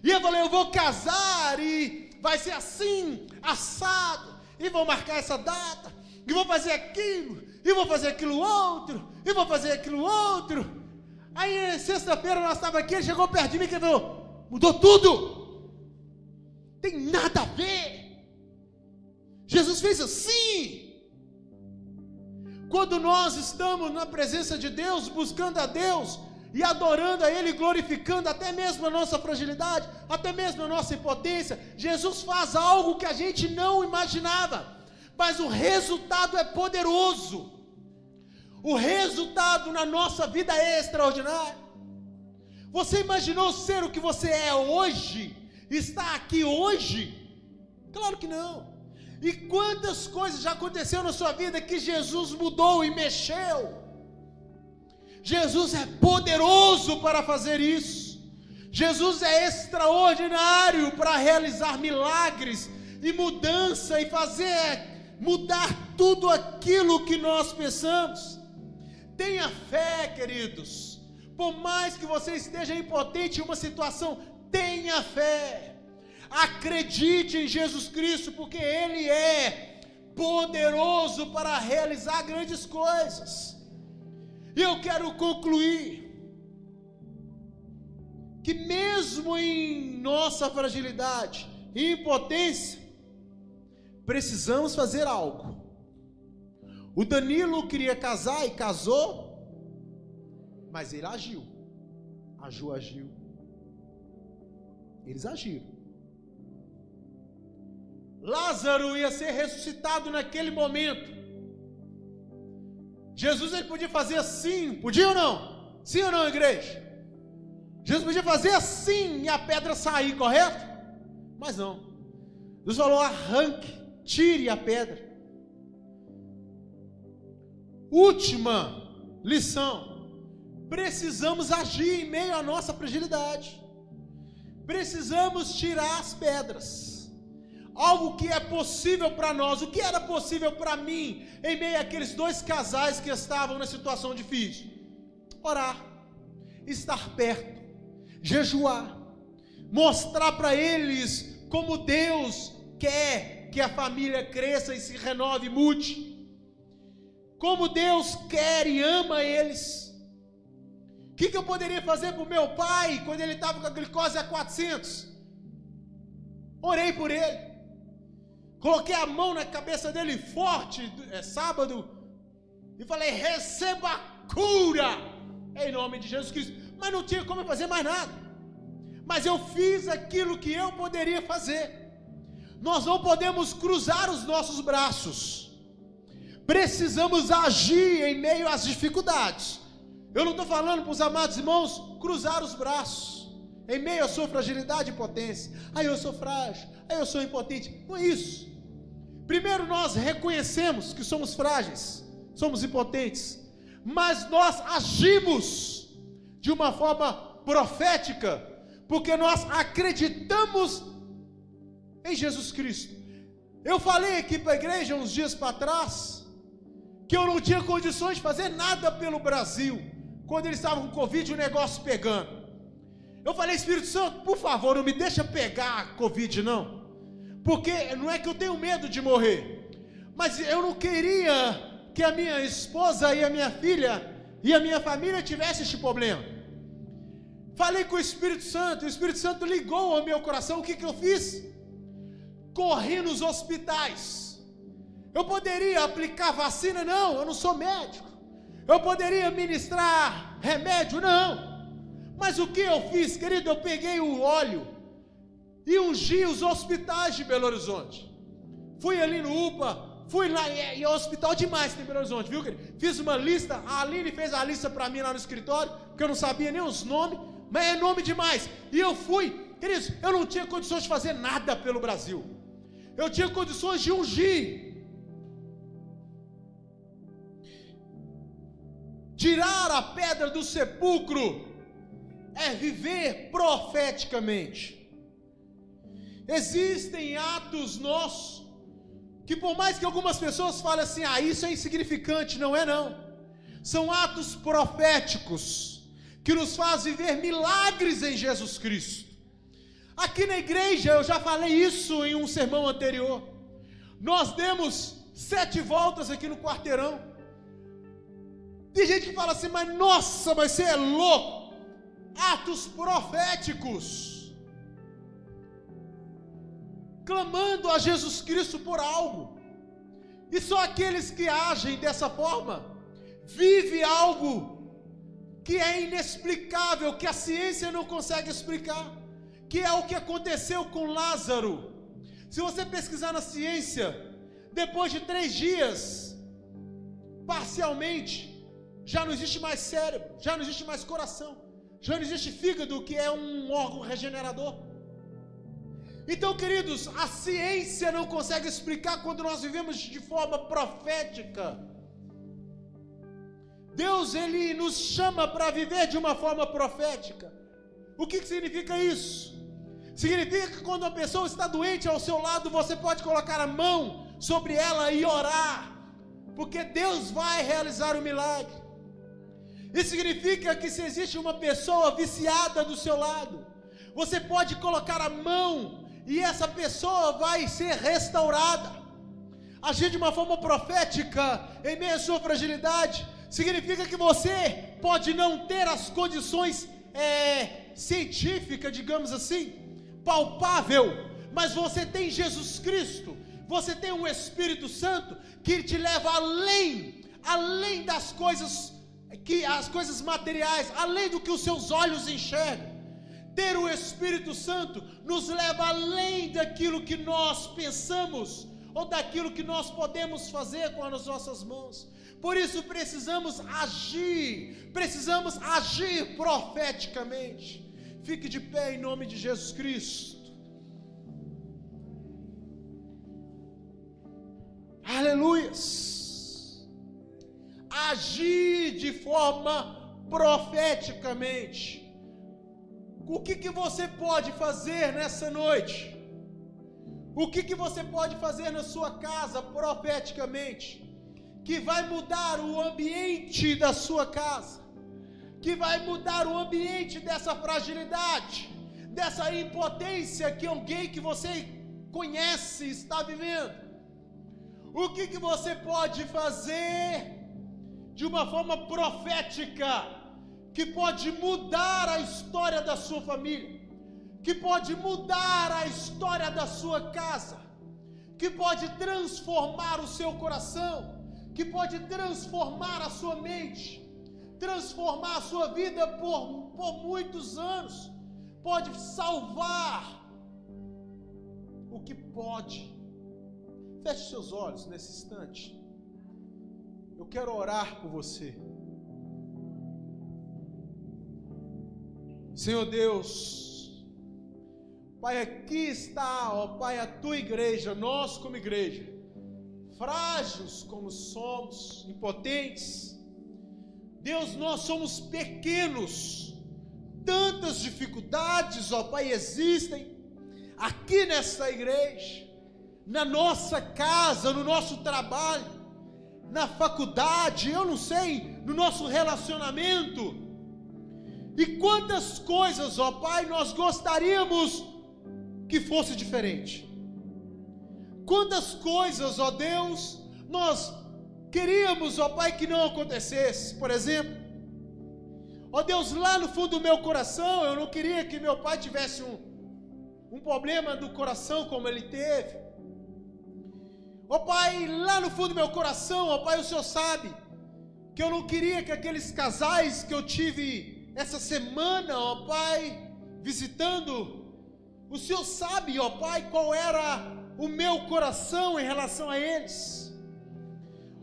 E eu falei: eu vou casar e vai ser assim, assado. E vou marcar essa data. E vou fazer aquilo. E vou fazer aquilo outro. E vou fazer aquilo outro. Aí sexta-feira nós estávamos aqui. Ele chegou perto de mim e falou: mudou tudo. Tem nada a ver. Jesus fez assim. Quando nós estamos na presença de Deus, buscando a Deus e adorando a Ele, glorificando até mesmo a nossa fragilidade, até mesmo a nossa impotência, Jesus faz algo que a gente não imaginava, mas o resultado é poderoso. O resultado na nossa vida é extraordinário. Você imaginou ser o que você é hoje? Está aqui hoje? Claro que não. E quantas coisas já aconteceram na sua vida que Jesus mudou e mexeu? Jesus é poderoso para fazer isso. Jesus é extraordinário para realizar milagres e mudança e fazer mudar tudo aquilo que nós pensamos. Tenha fé, queridos. Por mais que você esteja impotente em uma situação, tenha fé. Acredite em Jesus Cristo, porque Ele é poderoso para realizar grandes coisas. E eu quero concluir que mesmo em nossa fragilidade e impotência, precisamos fazer algo. O Danilo queria casar e casou, mas ele agiu. A Ju agiu. Eles agiram. Lázaro ia ser ressuscitado naquele momento. Jesus, ele podia fazer assim, podia ou não? Sim ou não, igreja? Jesus podia fazer assim e a pedra sair, correto? Mas não. Deus falou: arranque, tire a pedra. Última lição: precisamos agir em meio à nossa fragilidade. Precisamos tirar as pedras. Algo que é possível para nós. O que era possível para mim em meio àqueles dois casais que estavam na situação difícil? Orar, estar perto, jejuar, mostrar para eles como Deus quer que a família cresça e se renove e mude, como Deus quer e ama eles. O que eu poderia fazer para o meu pai quando ele estava com a glicose a 400? Orei por ele. Coloquei a mão na cabeça dele forte, sábado, e falei: receba a cura, em nome de Jesus Cristo. Mas não tinha como eu fazer mais nada. Mas eu fiz aquilo que eu poderia fazer. Nós não podemos cruzar os nossos braços. Precisamos agir em meio às dificuldades. Eu não estou falando para os amados irmãos cruzar os braços em meio à sua fragilidade e impotência. Eu sou frágil, eu sou impotente. Não é isso. Primeiro nós reconhecemos que somos frágeis, somos impotentes, mas nós agimos de uma forma profética, porque nós acreditamos em Jesus Cristo. Eu falei aqui para a igreja uns dias para trás, que eu não tinha condições de fazer nada pelo Brasil, quando eles estavam com Covid, o negócio pegando. Eu falei: Espírito Santo, por favor, não me deixa pegar a Covid não, porque não é que eu tenho medo de morrer, mas eu não queria que a minha esposa e a minha filha e a minha família tivessem este problema. Falei com o Espírito Santo ligou ao meu coração. O que eu fiz? Corri nos hospitais. Eu poderia aplicar vacina? Não, eu não sou médico. Eu poderia ministrar remédio? Não. Mas o que eu fiz, querido? Eu peguei o óleo e ungi os hospitais de Belo Horizonte. Fui ali no UPA, fui lá, e é hospital demais em Belo Horizonte, viu, querido? Fiz uma lista, a Aline fez a lista para mim lá no escritório, porque eu não sabia nem os nomes, mas é nome demais. E eu fui, queridos, eu não tinha condições de fazer nada pelo Brasil. Eu tinha condições de ungir. Tirar a pedra do sepulcro é viver profeticamente. Existem atos nossos que, por mais que algumas pessoas falem assim: isso é insignificante, não é não. São atos proféticos que nos fazem viver milagres em Jesus Cristo. Aqui na igreja, eu já falei isso em um sermão anterior, nós demos 7 voltas aqui no quarteirão. Tem gente que fala assim: mas nossa, mas você é louco. Atos proféticos, clamando a Jesus Cristo por algo. E só aqueles que agem dessa forma vivem algo que é inexplicável, que a ciência não consegue explicar, que é o que aconteceu com Lázaro. Se você pesquisar na ciência, depois de 3 dias, parcialmente, já não existe mais cérebro, já não existe mais coração, já não existe fígado, que é um órgão regenerador. Então, queridos, a ciência não consegue explicar quando nós vivemos de forma profética. Deus, Ele nos chama para viver de uma forma profética. O que significa isso? Significa que quando uma pessoa está doente ao seu lado, você pode colocar a mão sobre ela e orar, porque Deus vai realizar o milagre. Isso significa que se existe uma pessoa viciada do seu lado, você pode colocar a mão e essa pessoa vai ser restaurada. Agir de uma forma profética em meio à sua fragilidade significa que você pode não ter as condições científicas, digamos assim, palpável, mas você tem Jesus Cristo, você tem um Espírito Santo que te leva além das coisas, as coisas materiais, além do que os seus olhos enxergam. Ter o Espírito Santo nos leva além daquilo que nós pensamos ou daquilo que nós podemos fazer com as nossas mãos. Por isso precisamos agir profeticamente. Fique de pé em nome de Jesus Cristo. Aleluias. Agir de forma profeticamente. O que você pode fazer nessa noite? O que você pode fazer na sua casa profeticamente? Que vai mudar o ambiente da sua casa, que vai mudar o ambiente dessa fragilidade, dessa impotência que alguém que você conhece está vivendo. O que você pode fazer de uma forma profética, que pode mudar a história da sua família, que pode mudar a história da sua casa, que pode transformar o seu coração, que pode transformar a sua mente, transformar a sua vida por muitos anos, pode salvar o que pode. Feche seus olhos nesse instante. Eu quero orar por você. Senhor Deus, Pai, aqui está, ó Pai, a tua igreja, nós como igreja, frágeis como somos, impotentes. Deus, nós somos pequenos, tantas dificuldades, ó Pai, existem aqui nessa igreja, na nossa casa, no nosso trabalho, na faculdade, eu não sei, no nosso relacionamento. E quantas coisas, ó Pai, nós gostaríamos que fosse diferente. Quantas coisas, ó Deus, nós queríamos, ó Pai, que não acontecesse. Por exemplo, ó Deus, lá no fundo do meu coração, eu não queria que meu pai tivesse um problema do coração como ele teve. Ó Pai, lá no fundo do meu coração, ó Pai, o Senhor sabe que eu não queria que aqueles casais que eu tive essa semana, ó Pai, visitando, o Senhor sabe, ó Pai, qual era o meu coração em relação a eles.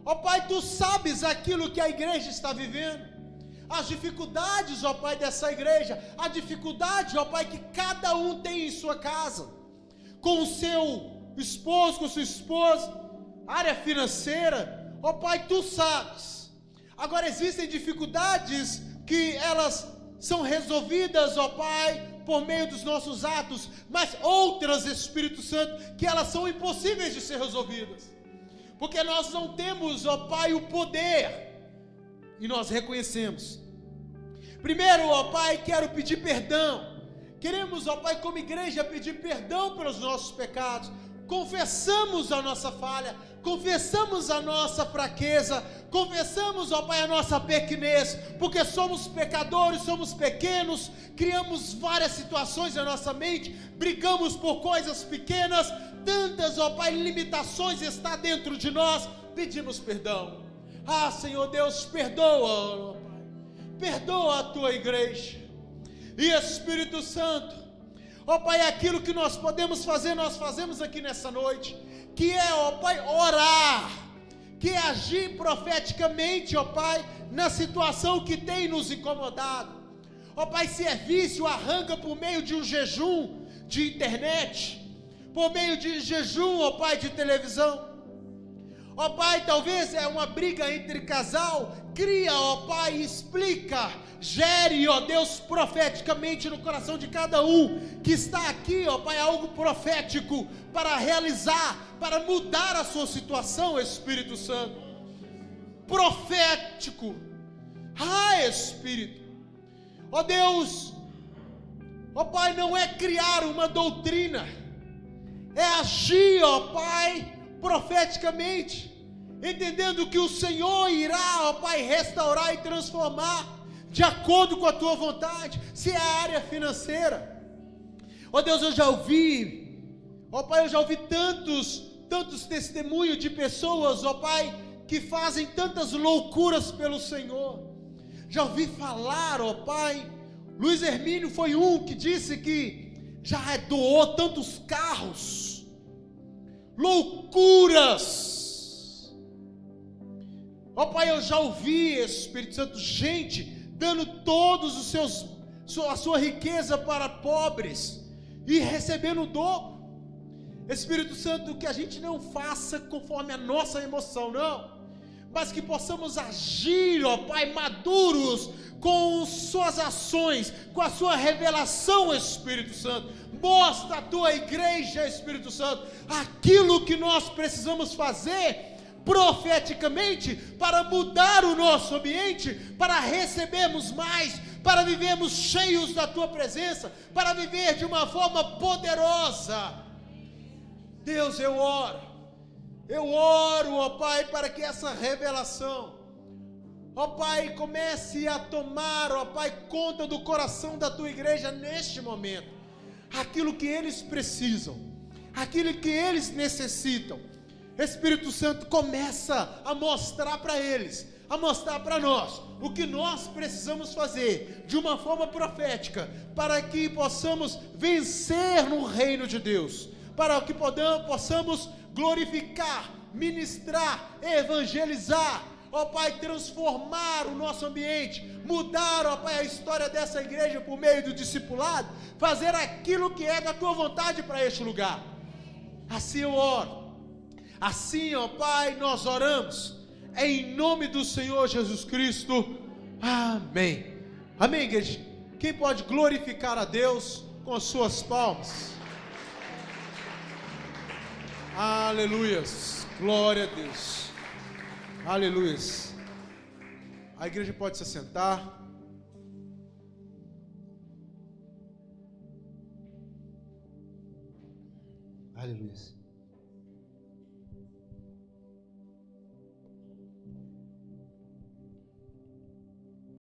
Ó Pai, Tu sabes aquilo que a igreja está vivendo, as dificuldades, ó Pai, dessa igreja, a dificuldade, ó Pai, que cada um tem em sua casa, com o seu esposo, com sua esposa, área financeira, ó Pai, Tu sabes. Agora existem dificuldades que elas são resolvidas, ó Pai, por meio dos nossos atos, mas outras, Espírito Santo, que elas são impossíveis de ser resolvidas, porque nós não temos, ó Pai, o poder, e nós reconhecemos. Primeiro, ó Pai, quero pedir perdão. Queremos, ó Pai, como igreja, pedir perdão pelos nossos pecados. Confessamos a nossa falha, confessamos a nossa fraqueza, confessamos, ó Pai, a nossa pequenez, porque somos pecadores, somos pequenos, criamos várias situações na nossa mente, brigamos por coisas pequenas, tantas, ó Pai, limitações está dentro de nós, pedimos perdão. Ah, Senhor Deus, perdoa, ó Pai, perdoa a Tua igreja, e Espírito Santo, ó Pai, aquilo que nós podemos fazer, nós fazemos aqui nessa noite, que é, ó Pai, orar, que é agir profeticamente, ó Pai, na situação que tem nos incomodado. Ó Pai, se é vício, arranca por meio de um jejum de internet, por meio de jejum, ó Pai, de televisão. Ó Pai, talvez é uma briga entre casal, cria, ó Pai, explica, gere, ó Deus, profeticamente no coração de cada um que está aqui, ó Pai, algo profético para realizar, para mudar a sua situação, Espírito Santo. Profético. Ah, Espírito. Ó Deus, ó Pai, não é criar uma doutrina, é agir, ó Pai, profeticamente, entendendo que o Senhor irá, ó Pai, restaurar e transformar de acordo com a Tua vontade. Se é a área financeira, ó Deus, eu já ouvi, ó Pai, eu já ouvi tantos testemunhos de pessoas, ó Pai, que fazem tantas loucuras pelo Senhor. Já ouvi falar, ó Pai, Luiz Hermínio foi um que disse que já doou tantos carros, loucuras. Ó Pai, eu já ouvi, Espírito Santo, gente dando todos os a sua riqueza para pobres e recebendo o dobro. Espírito Santo, que a gente não faça conforme a nossa emoção, não, mas que possamos agir, ó Pai, maduros com suas ações, com a sua revelação, Espírito Santo. Mostra a Tua igreja, Espírito Santo, aquilo que nós precisamos fazer profeticamente para mudar o nosso ambiente, para recebermos mais, para vivermos cheios da Tua presença, para viver de uma forma poderosa. Deus, eu oro, ó Pai, para que essa revelação, ó Pai, comece a tomar, ó Pai, conta do coração da Tua igreja neste momento. aquilo que eles precisam, aquilo que eles necessitam. Espírito Santo começa a mostrar para eles, a mostrar para nós o que nós precisamos fazer de uma forma profética, para que possamos vencer no reino de Deus, para que possamos glorificar, ministrar, evangelizar, ó Pai, transformar o nosso ambiente, mudar, ó Pai, a história dessa igreja por meio do discipulado, fazer aquilo que é da Tua vontade para este lugar. Assim eu oro, assim, ó Pai, nós oramos, em nome do Senhor Jesus Cristo, amém. Amém, igreja? Quem pode glorificar a Deus com as suas palmas? Aleluias, glória a Deus, aleluias. A igreja pode se assentar. Aleluias.